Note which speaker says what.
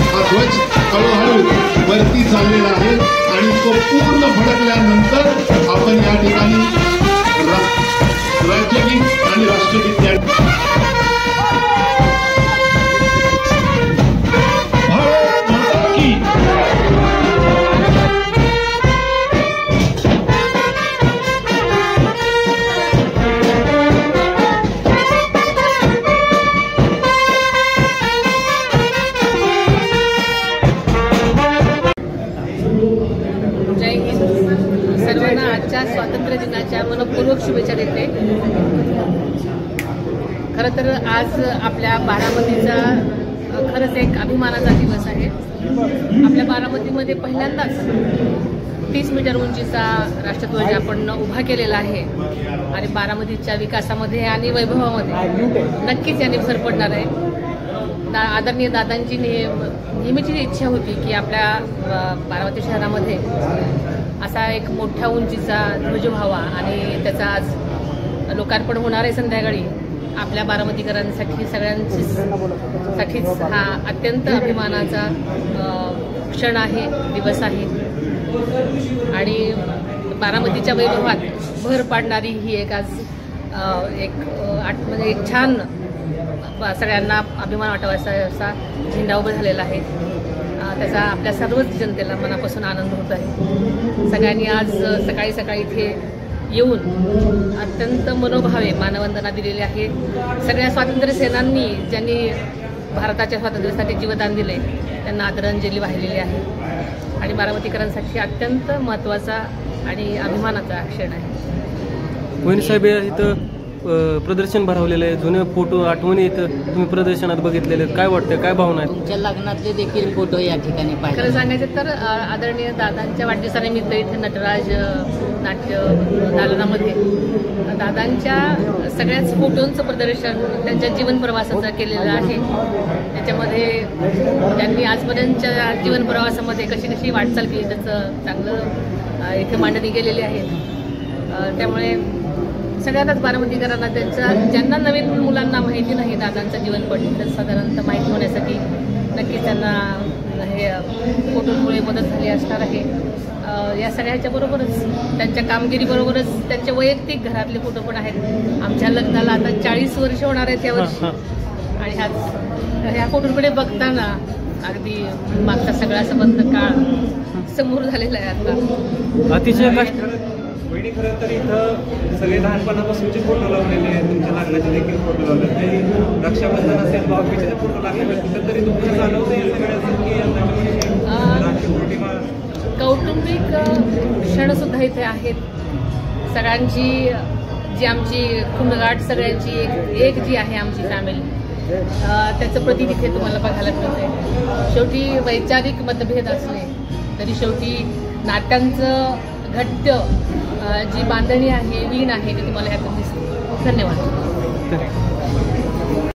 Speaker 1: हा ध्वज हळूहळू वरती चाललेला आहे आणि तो पूर्ण फडकल्यानंतर आपण या ठिकाणी राज्यगीत आणि राष्ट्रगीत
Speaker 2: सर्वांना आजच्या स्वातंत्र्य दिनाच्या मनपूर्वक शुभेच्छा देते। खरं तर आज आपल्या बारामतीचा खरंच एक अभिमानाचा दिवस आहे। आपल्या बारामतीमध्ये पहिल्यांदाच 30 मीटर उंचीचा राष्ट्रध्वज आपण उभा केलेला आहे आणि बारामतीच्या विकासामध्ये आणि वैभवामध्ये नक्कीच याने भर पडणार आहे। आदरणीय दादांची नेहमीची इच्छा होती की आपल्या बारामती शहरामध्ये असा एक मोठ्या उंचीचा ध्वज व्हावा आणि त्याचा आज लोकार्पण होणार आहे संध्याकाळी। आपल्या बारामतीकरांसाठी सगळ्यांसाठीच हा अत्यंत अभिमानाचा क्षण आहे, दिवस आहे आणि बारामतीच्या वैभवात भर पाडणारी ही एक आज म्हणजे एक छान सगळ्यांना अभिमान वाटावा असा झेंडा उभा झालेला आहे। त्याचा आपल्या सर्वच जनतेला मनापासून आनंद होत आहे। सगळ्यांनी आज सकाळी सकाळी इथे येऊन अत्यंत मनोभावे मानवंदना दिलेली आहे। सगळ्या स्वातंत्र्य सेनांनी ज्यांनी भारताच्या स्वातंत्र्यासाठी जीवदान दिले त्यांना आदरांजली वाहिलेली आहे आणि बारामतीकरांसाठी अत्यंत महत्त्वाचा आणि अभिमानाचा क्षण आहे।
Speaker 3: मोहिनी साहेब इथं प्रदर्शन भरवलेलं आहे, जुने फोटो आठवणी इथं तुम्ही प्रदर्शनात बघितलेले, काय वाटतं, काय भावना आहे?
Speaker 4: तुमच्या लग्नातले देखील फोटो या ठिकाणी पाहिले।
Speaker 2: खरं सांगायचं तर आदरणीय दादांच्या वाढदिवसानिमित्त इथे नटराज नाट्य दालनामध्ये दादांच्या सगळ्याच फोटोंचं प्रदर्शन त्यांच्या जीवन प्रवासाचं केलेलं आहे। त्याच्यामध्ये त्यांनी आजपर्यंतच्या जीवन प्रवासामध्ये कशी कशी वाटचाल केली त्याचं चांगलं इथे मांडणी केलेली आहे। त्यामुळे सगळ्यांनाच बारामतीकरांना ज्यांना नवीन मुलांना माहिती नाही दादांचं जीवनपट तर साधारणतः माहिती होण्यासाठी नक्कीच त्यांना हे फोटोमुळे मदत झाली असणार आहे। या सगळ्याच्या बरोबरच त्यांच्या कामगिरीबरोबरच त्यांचे वैयक्तिक घरातले फोटो पण आहेत। आमच्या लग्नाला आता 40 वर्ष होणार आहेत यावर्षी आणि ह्या फोटोकडे बघताना अगदी मागचा सगळा संबंध काळ समोर झालेला आहे। आता
Speaker 3: अतिशय
Speaker 5: वहिनी खरं तर इथं सगळे लहानपणापासूनचे फोटो लावलेले आहेत, तुमच्या लग्नाचे देखील फोटो लावले, ते रक्षाबंधन असेल भाऊबीजेचे फोटो लागले, कुठेतरी दुःख जाणवतं या सगळ्याचं की
Speaker 2: कौटुंबिक क्षणसुद्धा इथे आहेत। सगळ्यांची जी आमची खुंडगाठ सगळ्यांची एक जी आहे आमची फॅमिली त्याचं प्रतीक इथे तुम्हाला बघायला मिळते। शेवटी वैचारिक मतभेद असले तरी शेवटी नात्यांचं घट्ट जी बांधणी आहे, वीण आहे ती तुम्हाला ह्यातून दिसते। धन्यवाद।